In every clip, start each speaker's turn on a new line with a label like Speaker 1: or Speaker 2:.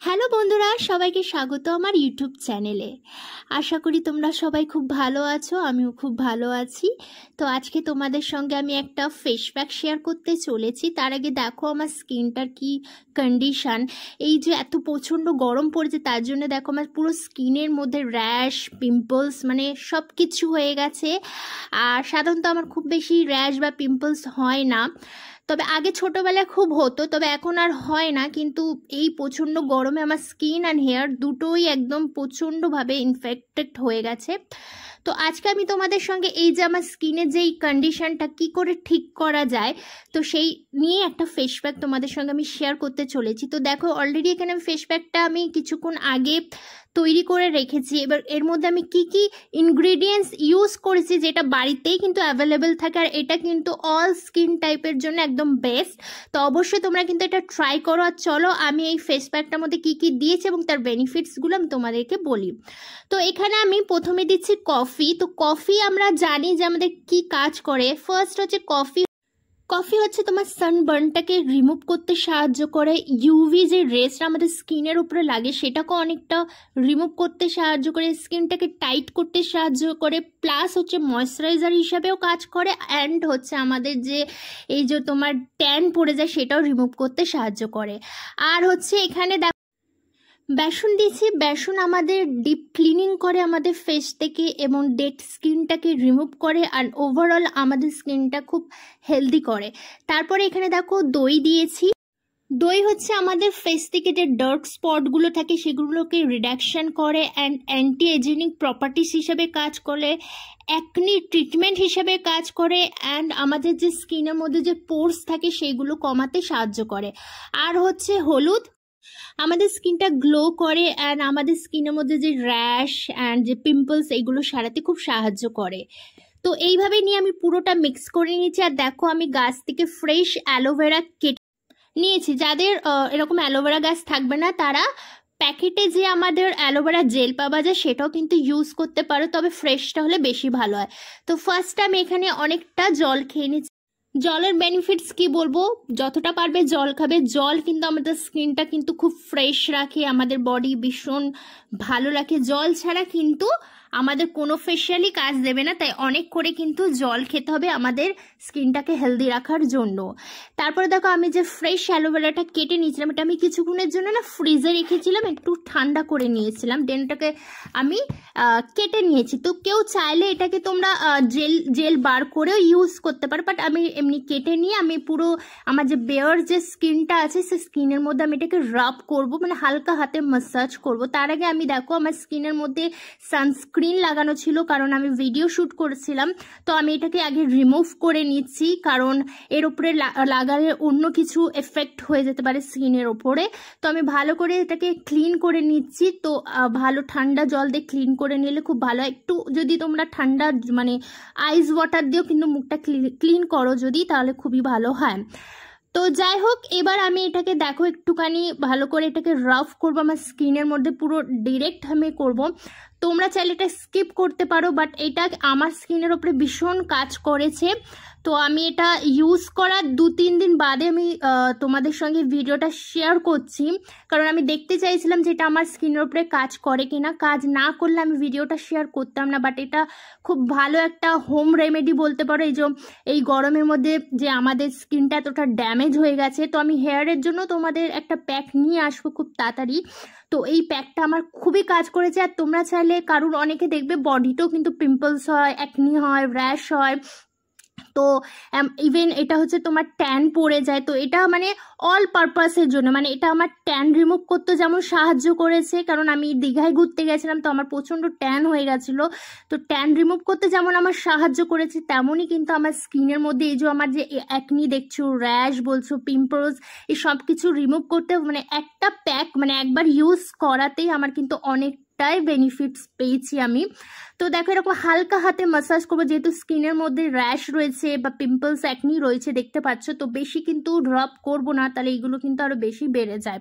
Speaker 1: Hello বন্ধুরা, সবাইকে স্বাগত আমার ইউটিউব চ্যানেলে। আশা করি তোমরা সবাই খুব ভালো আছো, আমিও খুব ভালো আছি। তো আজকে তোমাদের সঙ্গে আমি একটা ফেস প্যাক শেয়ার করতে চলেছি। তার আগে দেখো আমার স্কিনটার কি কন্ডিশন। এই যে এত প্রচণ্ড গরম পড়েছে, তার জন্য দেখো আমার পুরো স্কিনের মধ্যে র্যাশ, পিম্পলস মানে সব কিছু হয়ে গেছে। আর সাধারণত আমার খুব বেশি র্যাশ বা পিম্পলস হয় না, তবে আগে ছোটোবেলায় খুব হতো, তবে এখন আর হয় না। কিন্তু এই প্রচণ্ড গরমে আমার স্কিন অ্যান্ড হেয়ার দুটোই একদম প্রচণ্ডভাবে ইনফেক্টেড হয়ে গেছে। তো আজকে আমি তোমাদের সঙ্গে এই যে আমার স্কিনের যেই কন্ডিশনটা কী করে ঠিক করা যায়, তো সেই নিয়ে একটা ফেস প্যাক তোমাদের সঙ্গে আমি শেয়ার করতে চলেছি। তো দেখো অলরেডি এখানে আমি ফেস প্যাকটা আমি কিছুক্ষণ আগে তৈরি করে রেখেছি। এবার এর মধ্যে আমি কি কি ইনগ্রেডিয়েন্টস ইউজ করেছি, যেটা বাড়িতেই কিন্তু অ্যাভেলেবেল থাকে, আর এটা কিন্তু অল স্কিন টাইপের জন্য একদম বেস্ট। তো অবশ্যই তোমরা কিন্তু এটা ট্রাই করো। আর চলো আমি এই ফেস প্যাকটার মধ্যে কি কি দিয়েছি এবং তার বেনিফিটসগুলো আমি তোমাদেরকে বলি। তো এখানে আমি প্রথমে দিচ্ছি কফি। তো কফি আমরা জানি যে আমাদের কি কাজ করে। ফার্স্ট হচ্ছে কফি হচ্ছে তোমার সানবার্নটাকে রিমুভ করতে সাহায্য করে। ইউভি যে রেসটা আমাদের স্কিনের উপরে লাগে সেটাকে অনেকটা রিমুভ করতে সাহায্য করে, স্কিনটাকে টাইট করতে সাহায্য করে, প্লাস হচ্ছে ময়শ্চারাইজার হিসাবেও কাজ করে, অ্যান্ড হচ্ছে আমাদের যে এই যে তোমার ট্যান পড়ে যায় সেটাও রিমুভ করতে সাহায্য করে। আর হচ্ছে এখানে বেসন দিয়েছি। বেসন আমাদের ডিপ ক্লিনিং করে আমাদের ফেস থেকে এবং ডেড স্কিনটাকে রিমুভ করে, আর ওভারঅল আমাদের স্কিনটা খুব হেলদি করে। তারপরে এখানে দেখো দই দিয়েছি। দই হচ্ছে আমাদের ফেস থেকে যে ডার্ক স্পটগুলো থাকে সেগুলোকে রিডাকশন করে অ্যান্ড অ্যান্টি এজিং প্রপার্টিস হিসেবে কাজ করে, অ্যাকনি ট্রিটমেন্ট হিসেবে কাজ করে, অ্যান্ড আমাদের যে স্কিনের মধ্যে যে পোর্স থাকে সেইগুলো কমাতে সাহায্য করে। আর হচ্ছে হলুদ আমাদের স্কিনটা গ্লো করে অ্যান্ড আমাদের স্কিনের মধ্যে যে র্যাশ অ্যান্ড যে পিম্পলস এইগুলো সারাতে খুব সাহায্য করে। তো এইভাবে নিয়ে আমি পুরোটা মিক্স করে নিয়েছি। আর দেখো আমি গাছ থেকে ফ্রেশ অ্যালোভেরা কেটে নিয়েছি। যাদের এরকম অ্যালোভেরা গাছ থাকবে না তারা প্যাকেটে যে আমাদের অ্যালোভেরা জেল পাওয়া যায় সেটাও কিন্তু ইউজ করতে পারো, তবে ফ্রেশটা হলে বেশি ভালো হয়। তো ফার্স্ট আমি এখানে অনেকটা জল খেয়ে নিচ্ছি। জলের বেনিফিটস কি বলবো, যতটা পারবে জল খাবে। জল কিন্তু আমাদের স্কিনটা কিন্তু খুব ফ্রেশ রাখে, আমাদের বডি ভীষণ ভালো রাখে। জল ছাড়া কিন্তু আমাদের কোনো ফেশিয়ালই কাজ দেবে না, তাই অনেক করে কিন্তু জল খেতে হবে আমাদের স্কিনটাকে হেলদি রাখার জন্য। তারপরে দেখো আমি যে ফ্রেশ অ্যালোভেরাটা কেটে নিয়েছিলাম, এটা আমি কিছুক্ষণের জন্য না ফ্রিজে রেখেছিলাম, একটু ঠান্ডা করে নিয়েছিলাম, দেন এটাকে আমি কেটে নিয়েছি। তো কেউ চাইলে এটাকে তোমরা জেল বার করেও ইউজ করতে পারো, বাট আমি এমনি কেটে নিয়ে আমি পুরো আমার যে বেয়ার যে স্কিনটা আছে সেই স্কিনের মধ্যে আমি এটাকে রাব করব, মানে হালকা হাতে ম্যাসাজ করব। তার আগে আমি দেখো আমার স্কিনের মধ্যে সানস্ক্রিন লাগানো ছিল, কারণ আমি ভিডিও শ্যুট করেছিলাম। তো আমি এটাকে আগে রিমুভ করে নিচ্ছি, কারণ এর উপরে লাগালে অন্য কিছু এফেক্ট হয়ে যেতে পারে স্কিনের ওপরে। তো আমি ভালো করে এটাকে ক্লিন করে নিচ্ছি। তো ভালো ঠান্ডা জল দিয়ে ক্লিন করে নিলে খুব ভালো। একটু যদি তোমরা ঠান্ডা মানে আইস ওয়াটার দিয়েও কিন্তু মুখটা ক্লিন করো যদি, তাহলে খুবই ভালো হয়। তো যাই হোক, এবার আমি এটাকে দেখো একটুখানি ভালো করে এটাকে রাফ করবো আমার স্কিনের মধ্যে, পুরো ডিরেক্ট আমি করব। তোমরা চাইলে এটা স্কিপ করতে পারো, বাট এটা আমার স্কিনের ওপরে ভীষণ কাজ করেছে। তো আমি এটা ইউজ করার 2-3 দিন বাদে আমি তোমাদের সঙ্গে ভিডিওটা শেয়ার করছি, কারণ আমি দেখতে চাইছিলাম যে এটা আমার স্কিনের ওপরে কাজ করে কিনা। কাজ না করলে আমি ভিডিওটা শেয়ার করতাম না, বাট এটা খুব ভালো একটা হোম রেমেডি বলতে পারো। এই গরমের মধ্যে যে আমাদের স্কিনটা এতটা ড্যামেজ হয়ে গেছে, তো আমি হেয়ারের জন্য তোমাদের একটা প্যাক নিয়ে আসবো খুব তাড়াতাড়ি। তো এই প্যাকটা আমার খুবই কাজ করেছে। আর তোমরা চাইলে কারুর অনেকে দেখবে বডিতেও কিন্তু পিম্পলস হয়, অ্যাকনি হয়, র্যাশ হয়, তো ইভেন এটা হচ্ছে তোমার ট্যান পড়ে যায়। তো এটা মানে অল পারপাসের জন্য, মানে এটা আমার ট্যান রিমুভ করতে যেমন সাহায্য করেছে, কারণ আমি দীঘায় ঘুরতে গেছিলাম তো আমার প্রচণ্ড ট্যান হয়ে গেছিলো। তো ট্যান রিমুভ করতে যেমন আমার সাহায্য করেছে, তেমনই কিন্তু আমার স্কিনের মধ্যে এই যে আমার যে অ্যাকনি দেখছো, র্যাশ বলছো, পিম্পলস, এই সব কিছু রিমুভ করতে মানে একটা প্যাক মানে একবার ইউজ করাতেই আমার কিন্তু অনেকটাই বেনিফিটস পেয়েছি আমি। তো দেখো এরকম হালকা হাতে ম্যাসাজ করবো, যেহেতু স্কিনের মধ্যে র্যাশ রয়েছে বা পিম্পলস অ্যাকনি রয়েছে দেখতে পাচ্ছ। তো বেশি কিন্তু রাব করবো না, তাহলে এইগুলো কিন্তু আরো বেশি বেড়ে যায়।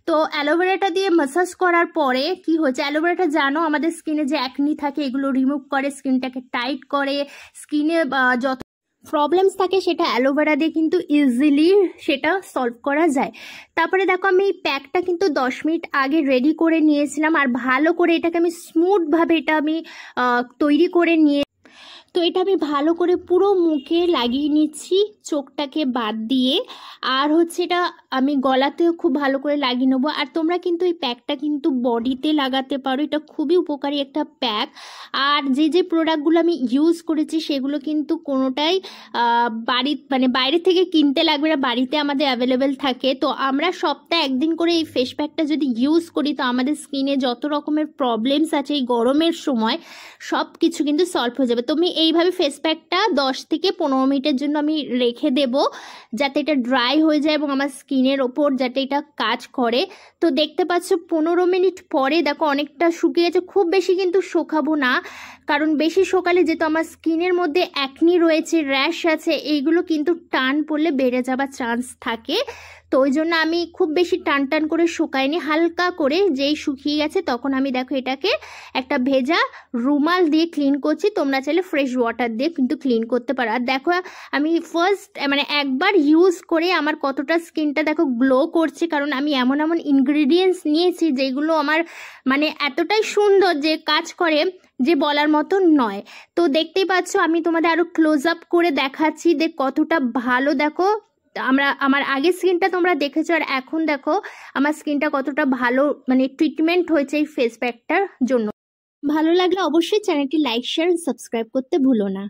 Speaker 1: তো অ্যালোভেরাটা দিয়ে ম্যাসাজ করার পরে কি হচ্ছে, অ্যালোভেরাটা জানো আমাদের স্কিনে যে অ্যাকনি থাকে এগুলো রিমুভ করে, স্কিনটাকে টাইট করে, স্কিনে যত প্রবলেমস থাকে সেটা অ্যালোভেরা দিয়ে কিন্তু ইজিলি সেটা সলভ করা যায়। তারপরে দেখো আমি এই প্যাকটা কিন্তু 10 মিনিট আগে রেডি করে নিয়েছিলাম, আর ভালো করে এটাকে আমি স্মুথভাবে এটা আমি তৈরি করে নিয়ে, তো এটা আমি ভালো করে পুরো মুখে লাগিয়ে নিচ্ছি চোখটাকে বাদ দিয়ে। আর হচ্ছে এটা আমি গলাতেও খুব ভালো করে লাগিয়ে নেবো। আর তোমরা কিন্তু এই প্যাকটা কিন্তু বডিতে লাগাতে পারো, এটা খুবই উপকারী একটা প্যাক। আর যে যে প্রোডাক্টগুলো আমি ইউজ করেছি সেগুলো কিন্তু কোনোটাই মানে বাইরে থেকে কিনতে লাগবে না, বাড়িতে আমাদের অ্যাভেলেবেল থাকে। তো আমরা সপ্তাহে একদিন করে এই ফেস প্যাকটা যদি ইউজ করি তো আমাদের স্কিনে যত রকমের প্রবলেমস আছে এই গরমের সময় সব কিছু কিন্তু সলভ হয়ে যাবে। তুমি এইভাবে ফেস প্যাকটা 10 থেকে 15 মিনিটের জন্য আমি রেখে দেব, যাতে এটা ড্রাই হয়ে যায় এবং আমার স্কিনের ওপর যাতে এটা কাজ করে। তো দেখতে পাচ্ছ 15 মিনিট পরে দেখো অনেকটা শুকিয়ে গেছে। খুব বেশি কিন্তু শুকাবো না, কারণ বেশি শুকালে যেহেতু আমার স্কিনের মধ্যে অ্যাকনি রয়েছে, র্যাশ আছে, এইগুলো কিন্তু টান পড়লে বেড়ে যাবার চান্স থাকে। তো ওই জন্য আমি খুব বেশি টান টান করে শুকাইনি, হালকা করে যেই শুকিয়ে গেছে তখন আমি দেখো এটাকে একটা ভেজা রুমাল দিয়ে ক্লিন করছি। তোমরা চাইলে ফ্রেশ ওয়াটার দিয়ে কিন্তু ক্লিন করতে পারো। আর দেখো আমি ফার্স্ট মানে একবার ইউজ করে আমার কতটা স্কিনটা দেখো গ্লো করছে, কারণ আমি এমন এমন ইনগ্রিডিয়েন্টস নিয়েছি যেগুলো আমার মানে এতটাই সুন্দর যে কাজ করে যে বলার মতো নয়। তো দেখতেই পাচ্ছ আমি তোমাদের আরো ক্লোজ আপ করে দেখাচ্ছি যে কতটা ভালো। দেখো আমার আগের স্কিনটা তোমরা দেখেছো, আর এখন দেখো আমার স্কিনটা কতটা ভালো মানে ট্রিটমেন্ট হয়েছে এই ফেস প্যাকটার জন্য। ভালো লাগলে অবশ্যই চ্যানেলটি লাইক, শেয়ার, সাবস্ক্রাইব করতে ভুলো না।